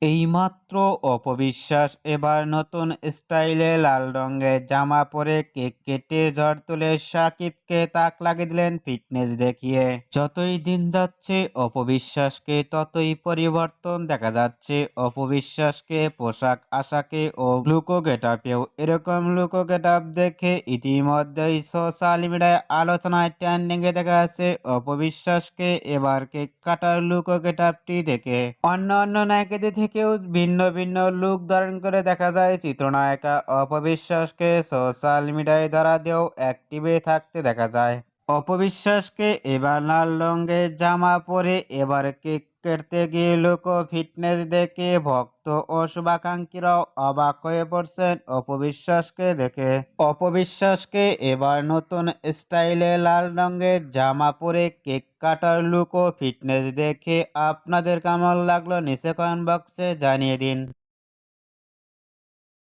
এইমাত্র অপবিশ্বাস এবার নতুন স্টাইলে লাল রঙের জামা পরে কেক কেটে ঝড় তুলে সাকিবকে তাক লাগিয়ে দিলেন ফিটনেস দেখিয়ে। যতই দিন যাচ্ছে অপবিশ্বাসকে ততই পরিবর্তন দেখা যাচ্ছে। অপবিশ্বাসকে পোশাক আশাকে ও লুকো গেটআপেও। এরকম লুকো গেটআপ দেখে ইতিমধ্যেই সোশ্যাল মিডিয়ায় আলোচনায় ট্রেন্ডিংয়ে দেখা যাচ্ছে অপবিশ্বাসকে এবার কেক কাটার লুকো গেটআপটি দেখে। অন্যান্য নায়িকাদের থেকেও ভিন্ন ভিন্ন লুক ধারণ করে দেখা যায় চিত্রনায়িকা অপবিশ্বাসকে সোশ্যাল মিডিয়ায় দ্বারা দিয়েও অ্যাক্টিভে থাকতে দেখা যায়। অপবিশ্বাসকে এবার লাল রঙের জামা পরে এবার কেক কাটতে গিয়ে লোক ফিটনেস দেখে ভক্ত ও শুভাকাঙ্ক্ষীরাও অবাক হয়ে পড়ছেন অপবিশ্বাসকে দেখে। অপবিশ্বাসকে এবার নতুন স্টাইলে লাল রঙের জামা পরে কেক কাটার লুক ও ফিটনেস দেখে আপনাদের কেমন লাগলো নিচে কমেন্ট বক্সে জানিয়ে দিন।